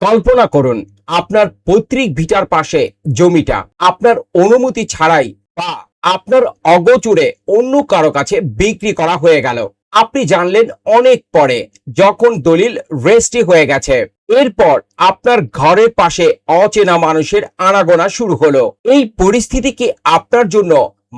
কল্পনা করুন আপনার পৈতৃক ভিটার পাশে জমিটা আপনার অনুমতি ছাড়াই বা আপনার অগোচরে অন্য কারো কাছে বিক্রি করা হয়ে গেল। আপনি জানলেন অনেক পরে, যখন দলিল রেজিস্ট্রি হয়ে গেছে। এরপর আপনার ঘরের পাশে অচেনা মানুষের আনাগোনা শুরু হলো। এই পরিস্থিতি কি আপনার জন্য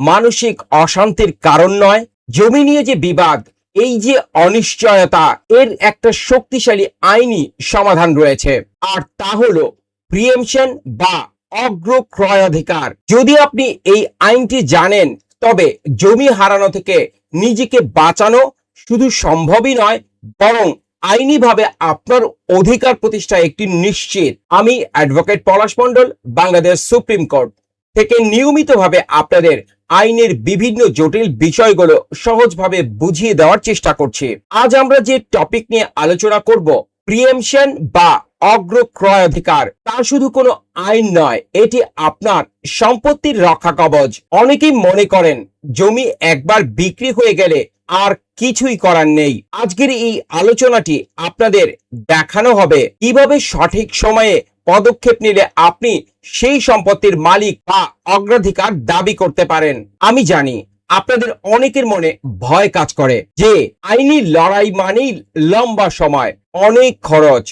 মানসিক অশান্তির কারণ নয়? জমি নিয়ে যে বিবাদ, এই যে অনিশ্চয়তা, এর একটা শক্তিশালী আইনি সমাধান রয়েছে, আর তা হলো প্রিএমশন বা অগ্রক্রয়াধিকার। যদি আপনি এই আইনটি জানেন, তবে জমি হারানো থেকে নিজেকে বাঁচানো শুধু সম্ভবই নয়, বরং আইনিভাবে আপনার অধিকার প্রতিষ্ঠা একটি নিশ্চিত। আমি অ্যাডভোকেট পলাশ মণ্ডল, বাংলাদেশ সুপ্রিম কোর্ট থেকে নিয়মিতভাবে আপনাদের আইনের বিভিন্ন জটিল বিষয়গুলো সহজভাবে বুঝিয়ে দেওয়ার চেষ্টা করছি। আজ আমরা যে টপিক নিয়ে আলোচনা করব, প্রিএমশন বা অগ্রক্রয়াধিকার, তা শুধু কোনো আইন নয়, এটি আপনার সম্পত্তির রক্ষা কবচ। অনেকেই মনে করেন জমি একবার বিক্রি হয়ে গেলে আর কিছুই করার নেই। আজকের এই আলোচনাটি আপনাদের দেখানো হবে কিভাবে সঠিক সময়ে পদক্ষেপ নিলে আপনি সেই সম্পত্তির মালিক বা অগ্রাধিকার দাবি করতে পারেন। আমি জানি আপনাদের অনেকের মনে ভয় কাজ করে যে আইনি লড়াই মানেই লম্বা সময়, অনেক খরচ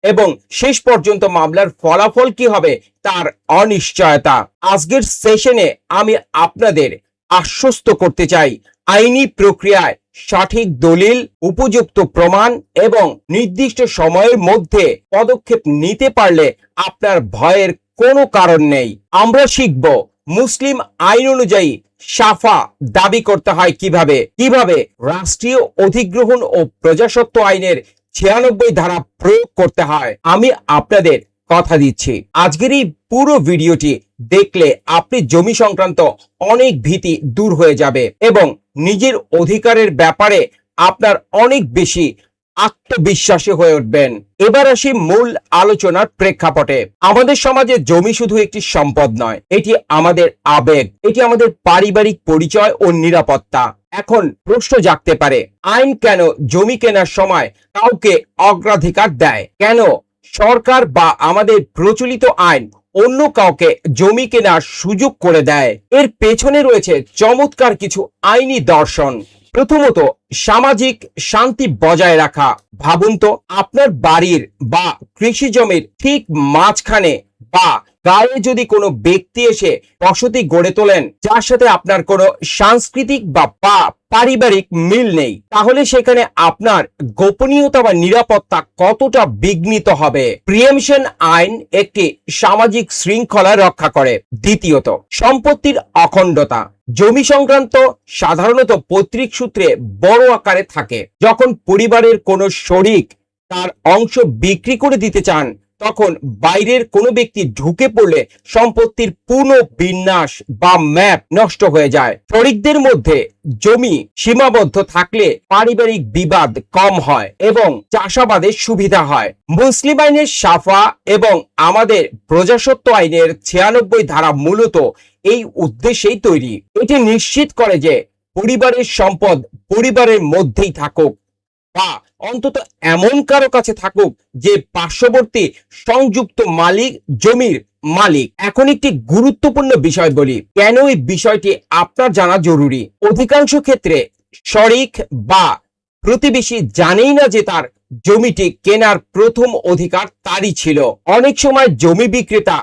এবং শেষ পর্যন্ত মামলার ফলাফল কি হবে তার অনিশ্চয়তা। আজকের সেশনে আমি আপনাদের আশ্বস্ত করতে চাই, আইনি প্রক্রিয়ায় সঠিক দলিল, উপযুক্ত প্রমাণ এবং নির্দিষ্ট সময়ের মধ্যে পদক্ষেপ নিতে পারলে আপনার ভয়ের কোনো কারণ নেই। আমরা শিখব মুসলিম আইন অনুযায়ী সাফা দাবি করতে হয় কিভাবে, কিভাবে রাষ্ট্রীয় অধিগ্রহণ ও প্রজাস্বত্ব আইনের 96 ধারা প্রয়োগ করতে হয়। আমি আপনাদের কথা দিচ্ছি, আজকের এই পুরো ভিডিওটি দেখলে আপনি জমি সংক্রান্ত অনেক ভীতি দূর হয়ে যাবে এবং নিজের অধিকারের ব্যাপারে আপনার অনেক বেশি আত্মবিশ্বাসী হয়ে উঠবেন। এবার আসি মূল আলোচনার প্রেক্ষাপটে। আমাদের সমাজে জমি শুধু একটি সম্পদ নয়, এটি আমাদের আবেগ, এটি আমাদের পারিবারিক পরিচয় ও নিরাপত্তা। এখন প্রশ্ন জাগতে পারে, আইন কেন জমি কেনার সময় কাউকে অগ্রাধিকার দেয়? কেন সরকার বা আমাদের প্রচলিত আইন অন্য কাউকে জমি কেনার সুযোগ করে দেয়? এর পেছনে রয়েছে চমৎকার কিছু আইনি দর্শন। প্রথমত, সামাজিক শান্তি বজায় রাখা। ভাবুন তো, আপনার বাড়ির বা কৃষি জমির ঠিক মাঝখানে বা গায়ে যদি কোনো ব্যক্তি এসে বসতি গড়ে তোলেন যার সাথে আপনার কোনো সাংস্কৃতিক বা পারিবারিক মিল নেই, তাহলে সেখানে আপনার গোপনীয়তা বা নিরাপত্তা কতটা বিঘ্নিত হবে। প্রিএমশন আইন একটি সামাজিক শৃঙ্খলা রক্ষা করে। দ্বিতীয়ত, সম্পত্তির অখণ্ডতা। জমি সংক্রান্ত সাধারণত পৈতৃক সূত্রে বড় আকারে থাকে। যখন পরিবারের কোনো শরিক তার অংশ বিক্রি করে দিতে চান, তখন বাইরের কোনো ব্যক্তি ঢুকে পড়লে সম্পত্তির পূর্ণ বিন্যাস বা ম্যাপ নষ্ট হয়ে যায়। শরিকদের মধ্যে জমি সীমাবদ্ধ থাকলে পারিবারিক বিবাদ কম হয় এবং চাষাবাদের সুবিধা হয়। মুসলিম আইনের সাফা এবং আমাদের প্রজাস্বত্ব আইনের 96 ধারা মূলত এই উদ্দেশ্যেই তৈরি। এটি নিশ্চিত করে যে পরিবারের সম্পদ পরিবারের মধ্যেই থাকুক বা অন্তত এমন কারো কাছে থাকুক যে পার্শ্ববর্তী সংযুক্ত মালিক জমির মালিক। এখন একটি গুরুত্বপূর্ণ বিষয় বলি, কেন এই বিষয়টি আপনার জানা জরুরি। অধিকাংশ ক্ষেত্রে শরিক বা প্রতিবেশী জানেই না যে তার জমিটি কেনার প্রথম অধিকার তারই ছিল। অনেক সময় জমি বিক্রেতা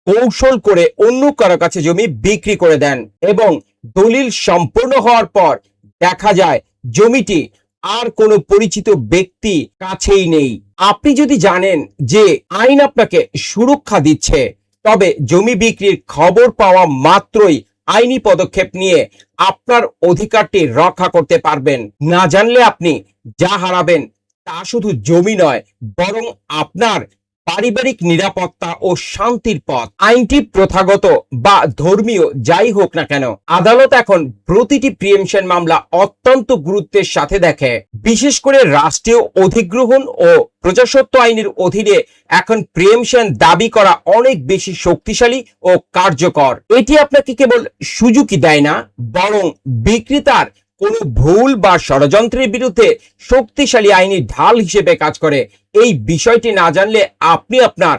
কৌশল করে অন্য কারো কাছে জমি বিক্রি করে দেন এবং দলিল সম্পূর্ণ হওয়ার পর দেখা যায় জমিটি আর কোনো পরিচিত ব্যক্তি কাছেই নেই। আপনি যদি জানেন যে আইন আপনাকে সুরক্ষা দিচ্ছে, তবে জমি বিক্রির খবর পাওয়া মাত্রই আইনি পদক্ষেপ নিয়ে আপনার অধিকারটি রক্ষা করতে পারবেন। না জানলে আপনি যা হারাবেন তা শুধু জমি নয়, বরং আপনার পারিবারিক নিরাপত্তা ও শান্তির পথ। আইনটি প্রথাগত বা ধর্মীয় যাই হোক না কেন, আদালত এখন প্রতিটি প্রিএমশন মামলা অত্যন্ত গুরুত্বের সাথে দেখে। বিশেষ করে রাষ্ট্রীয় অধিগ্রহণ ও প্রজাস্বত্ব আইনের অধীনে এখন প্রিএমশন দাবি করা অনেক বেশি শক্তিশালী ও কার্যকর। এটি আপনাকে কেবল সুযোগই দেয় না, বরং বিক্রেতার কোনো ভুল বা ষড়যন্ত্রের বিরুদ্ধে শক্তিশালী আইনি ঢাল হিসেবে কাজ করে। এই বিষয়টি না জানলে আপনি আপনার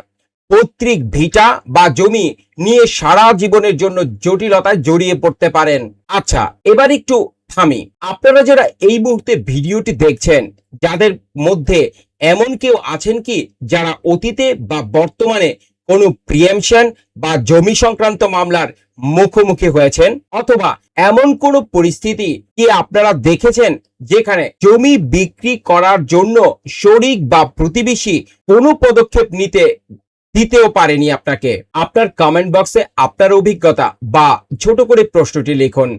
পৈতৃক ভিটা বা জমি নিয়ে সারা জীবনের জন্য জটিলতায় জড়িয়ে পড়তে পারেন। আচ্ছা, এবার একটু থামি। আপনারা যারা এই মুহূর্তে ভিডিওটি দেখছেন, যাদের মধ্যে এমন কেউ আছেন কি যারা অতীতে বা বর্তমানে কোনো প্রিএমশন বা জমি সংক্রান্ত মামলার মুখোমুখি হয়েছেন, অথবা এমন কোনো পরিস্থিতি কি আপনারা দেখেছেন যেখানে জমি বিক্রি করার জন্য শরিক বা প্রতিবেশী কোনো পদক্ষেপ দিতেও পারেনি আপনাকে? আপনার কমেন্ট বক্সে আপনার অভিজ্ঞতা বা ছোট করে প্রশ্নটি লিখুন।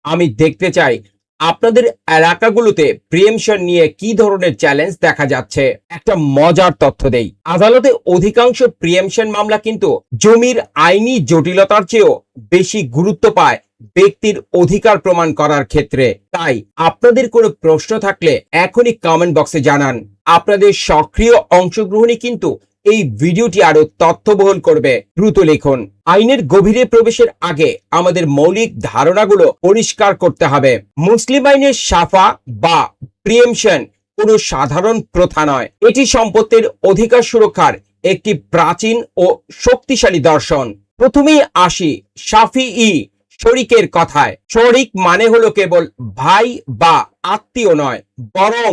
আমি দেখতে চাই আপনাদের এলাকাগুলোতে প্রিএমশন নিয়ে কি ধরনের চ্যালেঞ্জ দেখা যাচ্ছে। একটা মজার তথ্য দেই, আদালতে অধিকাংশ প্রিএমশন মামলা কিন্তু জমির আইনি জটিলতার চেয়েও বেশি গুরুত্ব পায় ব্যক্তির অধিকার প্রমাণ করার ক্ষেত্রে। তাই আপনাদের কোনো প্রশ্ন থাকলে এখনই কমেন্ট বক্সে জানান। আপনাদের সক্রিয় অংশগ্রহণই কিন্তু এই ভিডিওটি আরো তথ্যবহুল করবে। দ্রুত লিখুন। আইনের গভীরে প্রবেশের আগে আমাদের মৌলিক ধারণাগুলো পরিষ্কার করতে হবে। মুসলিম আইনের সাফা বা প্রিএমশন কোনো সাধারণ প্রথা নয়, এটি সম্পত্তির অধিকার সুরক্ষার একটি প্রাচীন ও শক্তিশালী দর্শন। প্রথমেই আসি শাফিঈ শরিকের কথায়। শরিক মানে হলো কেবল ভাই বা আত্মীয় নয়, বরং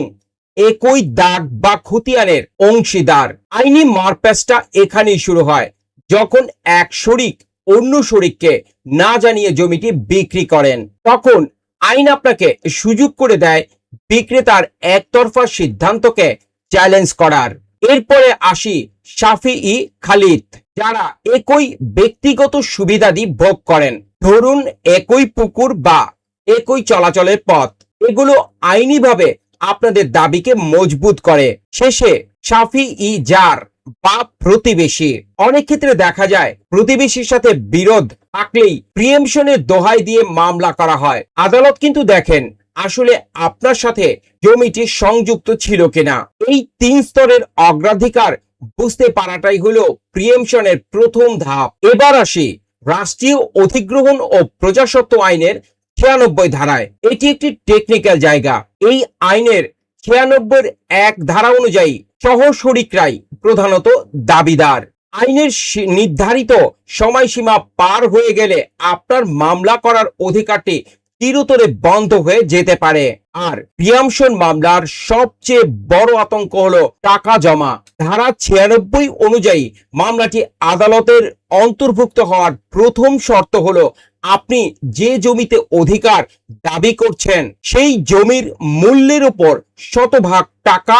একই দাগ বা খতিয়ানের অংশীদার। আইনি মারপ্যাচটা এখানেই শুরু হয়, যখন এক শরিক অন্য শরিককে না জানিয়ে জমিটি বিক্রি করেন। তখন আইন আপনাকে সুযোগ করে দেয় বিক্রেতার একতরফা সিদ্ধান্তকে চ্যালেঞ্জ করার। এরপরে আসি শাফিঈ খালিদ, যারা একই ব্যক্তিগত সুবিধাদি ভোগ করেন। ধরুন একই পুকুর বা একই চলাচলের পথ। এগুলো আইনিভাবে আপনাদের দাবিকে মজবুত করে। শেষে শাফিঈ জার বা প্রতিবেশী। অনেক ক্ষেত্রে দেখা যায় প্রতিবেশীর সাথে বিরোধ থাকলেই প্রিএমশনের দোহাই দিয়ে মামলা করা হয়। আদালত কিন্তু দেখেন আসলে আপনার সাথে জমিটি সংযুক্ত ছিল কিনা। এই 3 স্তরের অগ্রাধিকার বুঝতে পারাটাই হলো প্রিএমশনের প্রথম ধাপ। এবার আসি রাষ্ট্রীয় অধিগ্রহণ ও প্রজাস্বত্ব আইনের 96 ধারায়। এটি একটি টেকনিক্যাল জায়গা। এই আইনের 96-1 ধারা অনুযায়ী সহ শরিকরাই প্রধানত দাবিদার। আইনের নির্ধারিত সময়সীমা পার হয়ে গেলে আপনার মামলা করার অধিকারটি চিরতরে বন্ধ হয়ে যেতে পারে। আর প্রিএমশন মামলার সবচেয়ে বড় আতঙ্ক হলো টাকা জমা। ধারা 96 অনুযায়ী মামলাটি আদালতের অন্তর্ভুক্ত হওয়ার প্রথম শর্ত হলো আপনি যে জমিতে অধিকার দাবি করছেন সেই জমির মূল্যের উপর শতভাগ টাকা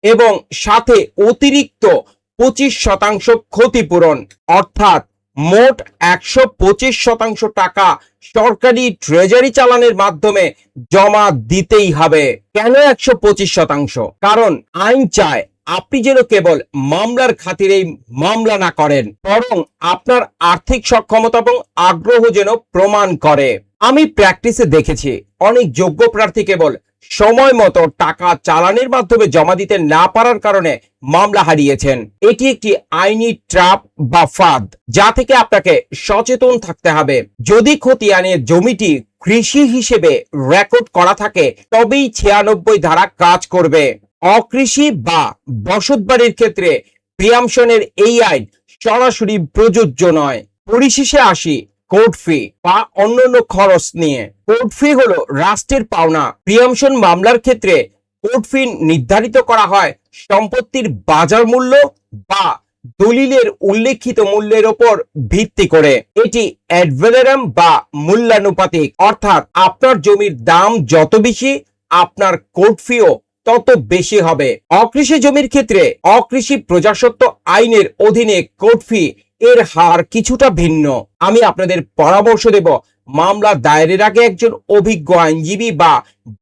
এবং সাথে অতিরিক্ত 25% ক্ষতিপূরণ, অর্থাৎ মোট 125% টাকা সরকারি ট্রেজারি চালানের মাধ্যমে জমা দিতেই হবে। কেন 125%? কারণ আইন চায় আপনি যেন কেবল মামলার খাতিরেই মামলা না করেন, বরং আপনার আর্থিক সক্ষমতা এবং আগ্রহ যেন প্রমাণ করে। আমি প্র্যাকটিসে দেখেছি অনেক যোগ্য প্রার্থী কেবল সময় মতো টাকা চালানের মাধ্যমে জমা দিতে না পারার কারণে মামলা হারিয়েছেন। এটি একটি আইনি ট্র্যাপ বা ফাঁদ, যা থেকে আপনাকে সচেতন থাকতে হবে। যদি খতিয়ানের জমিটি কৃষি হিসেবে রেকর্ড করা থাকে তবেই 96 ধারা কাজ করবে। অকৃষি বা বসতবাড়ির ক্ষেত্রে প্রিএমশনের এই আইন সরাসরি প্রযোজ্য নয়। পরিশেষে আসি কোর্ট ফি বা অন্যান্য খরচ নিয়ে। কোর্ট ফি হলো রাষ্ট্রের পাওনা। প্রিএমশন মামলার ক্ষেত্রে কোর্ট ফি নির্ধারিত করা হয় সম্পত্তির বাজার মূল্য বা দলিলের উল্লেখিত মূল্যের উপর ভিত্তি করে। এটি অ্যাড ভ্যালোরাম বা মূল্যানুপাতিক, অর্থাৎ আপনার জমির দাম যত বেশি আপনার কোর্ট ফিও তত বেশি হবে। অকৃষি জমির ক্ষেত্রে অকৃষি প্রজাস্বত্ব আইনের অধীনে কোর্ট ফি এর হার কিছুটা ভিন্ন। আমি আপনাদের পরামর্শ দেব মামলা দায়েরের আগে একজন অভিজ্ঞ আইনজীবী বা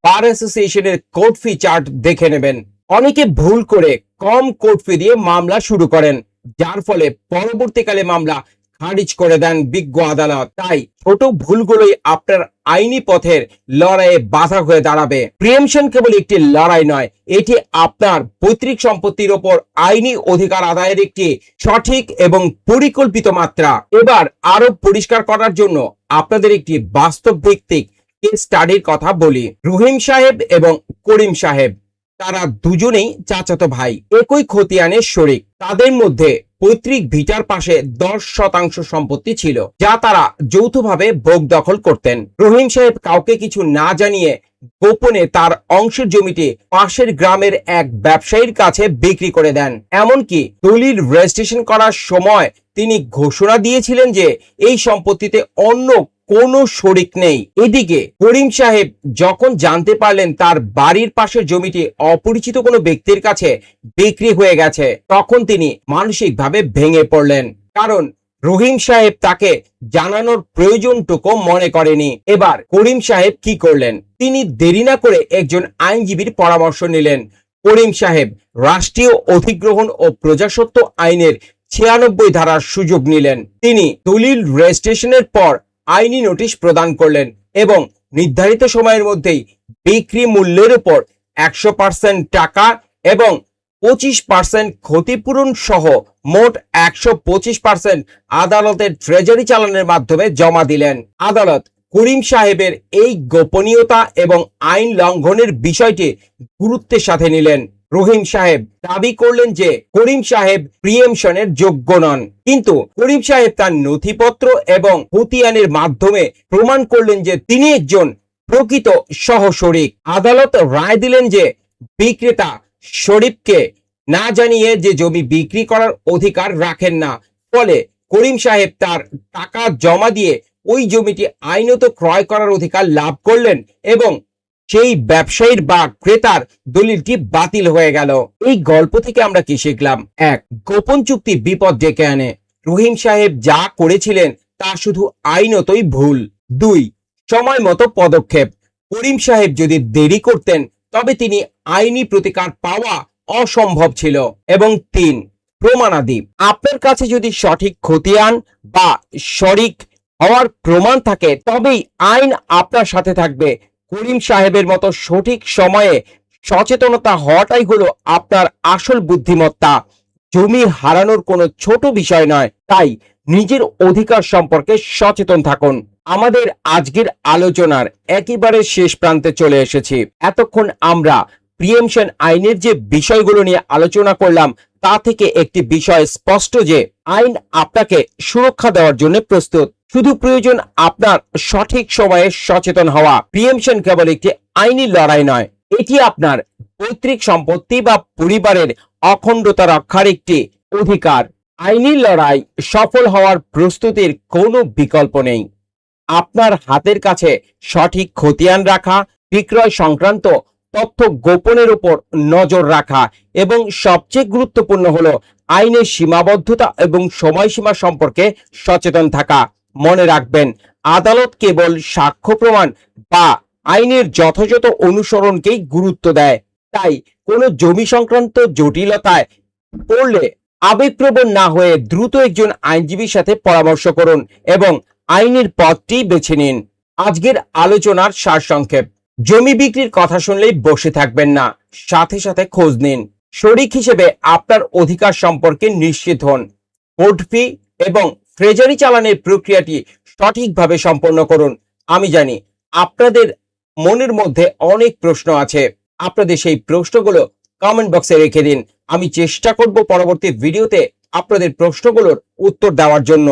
বার অ্যাসোসিয়েশনের কোর্ট ফি চার্ট দেখে নেবেন। অনেকে ভুল করে কম কোর্ট ফি দিয়ে মামলা শুরু করেন, যার ফলে পরবর্তীকালে মামলা খারিজ করে দেন বিজ্ঞ আদালত। তাই ছোট ভুলগুলোই আপনার আইনি পথের লড়াইয়ে বাধা হয়ে দাঁড়াবে। প্রিএমশন কেবল একটি লড়াই নয়, এটি আপনার পৈতৃক সম্পত্তির উপর আইনি অধিকার আদায়ের একটি সঠিক এবং পরিকল্পিত মাত্রা। এবার আরো পরিষ্কার করার জন্য আপনাদের একটি বাস্তব ভিত্তিক কেস স্টাডির কথা বলি। রহিম সাহেব এবং করিম সাহেব তারা দুজনেই চাচাতো ভাই, একই খতিয়ানের শরিক। তাদের মধ্যে পৈতৃক ভিটার পাশে 10% সম্পত্তি ছিল, যা তারা যৌথভাবে ভোগ দখল করতেন। রহিম সাহেব কাউকে কিছু না জানিয়ে গোপনে তার অংশের জমিটি পাশের গ্রামের এক ব্যবসায়ীর কাছে বিক্রি করে দেন। এমনকি দলিল রেজিস্ট্রেশন করার সময় তিনি ঘোষণা দিয়েছিলেন যে এই সম্পত্তিতে অন্য কোনো শরিক নেই। এদিকে করিম সাহেব যখন জানতে পারলেন তার বাড়ির পাশের জমিটি অপরিচিত কোনো ব্যক্তির কাছে বিক্রি হয়ে গেছে, তখন তিনি মানসিকভাবে ভেঙে পড়লেন, কারণ রহিম সাহেব তাকে জানানোর প্রয়োজনটুকু মনে করেনি। এবার করিম সাহেব কি করলেন? তিনি দেরি না করে একজন আইনজীবীর পরামর্শ নিলেন। করিম সাহেব রাষ্ট্রীয় অধিগ্রহণ ও প্রজাস্বত্ব আইনের 96 ধারার সুযোগ নিলেন। তিনি দলিল রেজিস্ট্রেশনের পর আইনি নোটিশ প্রদান করলেন এবং নির্ধারিত সময়ের মধ্যেই বিক্রি মূল্যের উপর 100% টাকা এবং 25% ক্ষতিপূরণ সহ মোট 125% আদালতের ট্রেজারি চালানের মাধ্যমে জমা দিলেন। আদালত করিম সাহেবের এই গোপনীয়তা এবং আইন লঙ্ঘনের বিষয়টি গুরুত্বের সাথে নিলেন। রহিম সাহেব দাবি করলেন যে করিম সাহেব প্রিএমশনের যোগ্য নন, কিন্তু করিম সাহেব তার নথিপত্র এবং খতিয়ানের মাধ্যমে প্রমাণ করলেন যে তিনি একজন প্রকৃত সহশরিক। আদালত রায় দিলেন যে বিক্রেতা শরীফকে না জানিয়ে যে জমি বিক্রি করার অধিকার রাখেন না, ফলে করিম সাহেব তার টাকা জমা দিয়ে ওই জমিটি আইনত ক্রয় করার অধিকার লাভ করলেন এবং সেই ব্যবসায়ীর বা ক্রেতার দলিলটি বাতিল হয়ে গেল। এই গল্প থেকে আমরা কি শিখলাম? 1. গোপন চুক্তি বিপদ ডেকে আনে। রহিম সাহেব যা করেছিলেন তা শুধু আইনতই ভুল। 2. সময় মতো পদক্ষেপ। করিম সাহেব যদি দেরি করতেন তবে তিনি আইনি প্রতিকার পাওয়া অসম্ভব ছিল। এবং 3. প্রমাণাদি। আপনার কাছে যদি সঠিক খতিয়ান বা শরিক হওয়ার প্রমাণ থাকে তবেই আইন আপনার সাথে থাকবে। করিম সাহেবের মতো সঠিক সময়ে সচেতনতা হওয়াটাই হলো আপনার আসল বুদ্ধিমত্তা। জমি হারানোর কোনো ছোট বিষয় নয়, তাই নিজের অধিকার সম্পর্কে সচেতন থাকুন। আমাদের আজকের আলোচনার একেবারে শেষ প্রান্তে চলে এসেছি। এতক্ষণ আমরা প্রিএমশন আইনের যে বিষয়গুলো নিয়ে আলোচনা করলাম তা থেকে একটি বিষয় স্পষ্ট যে আইন আপনাকে সুরক্ষা দেওয়ার জন্য প্রস্তুত। শুধু প্রয়োজন আপনার সঠিক সময়ে সচেতন হওয়া। প্রিএমশন কেবল একটি আইনি লড়াই নয়, এটি আপনার পৈতৃক সম্পত্তি বা পরিবারের অখণ্ডতা রক্ষার একটি অধিকার। আইনি লড়াই সফল হওয়ার প্রস্তুতির কোনো বিকল্প নেই। আপনার হাতের কাছে সঠিক খতিয়ান রাখা, বিক্রয় সংক্রান্ত তথ্য গোপনের উপর নজর রাখা এবং সবচেয়ে গুরুত্বপূর্ণ হলো আইনের সীমাবদ্ধতা এবং সময়সীমা সম্পর্কে সচেতন থাকা। মনে রাখবেন, আদালত কেবল সাক্ষ্য প্রমাণ বা আইনের যথাযথ অনুসরণকেই গুরুত্ব দেয়। তাই কোনো জমি সংক্রান্ত জটিলতায় পড়লে আবেগপ্রবণ না হয়ে দ্রুত একজন আইনজীবীর সাথে পরামর্শ করুন এবং আইনের পথটি বেছে নিন। আজকের আলোচনার সারসংক্ষেপ: জমি বিক্রির কথা শুনলেই বসে থাকবেন না, সাথে সাথে খোঁজ নিন। শরিক হিসেবে আপনার অধিকার সম্পর্কে নিশ্চিত হন। কোর্ট ফি এবং ট্রেজারি চালানের প্রক্রিয়াটি সঠিকভাবে সম্পন্ন করুন। আমি জানি আপনাদের মনের মধ্যে অনেক প্রশ্ন আছে, আপনাদের সেই প্রশ্নগুলো কমেন্ট বক্সে রেখে দিন। আমি চেষ্টা করব পরবর্তী ভিডিওতে আপনাদের প্রশ্নগুলোর উত্তর দেওয়ার জন্য।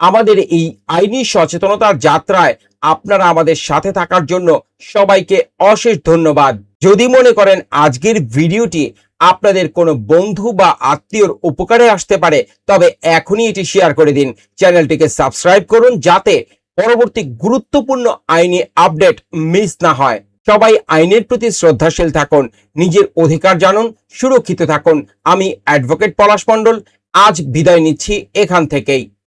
আমাদের এই আইনি সচেতনতার যাত্রায় আপনারা আমাদের সাথে থাকার জন্য সবাইকে অশেষ ধন্যবাদ। যদি মনে করেন আজকের ভিডিওটি আপনাদের কোনো বন্ধু বা আত্মীয়র উপকারে আসতে পারে, তবে এখনই এটি শেয়ার করে দিন। চ্যানেলটিকে সাবস্ক্রাইব করুন যাতে পরবর্তী গুরুত্বপূর্ণ আইনি আপডেট মিস না হয়। সবাই আইনের প্রতি শ্রদ্ধাশীল থাকুন, নিজের অধিকার জানুন, সুরক্ষিত থাকুন। আমি অ্যাডভোকেট পলাশ মণ্ডল আজ বিদায় নিচ্ছি এখান থেকেই।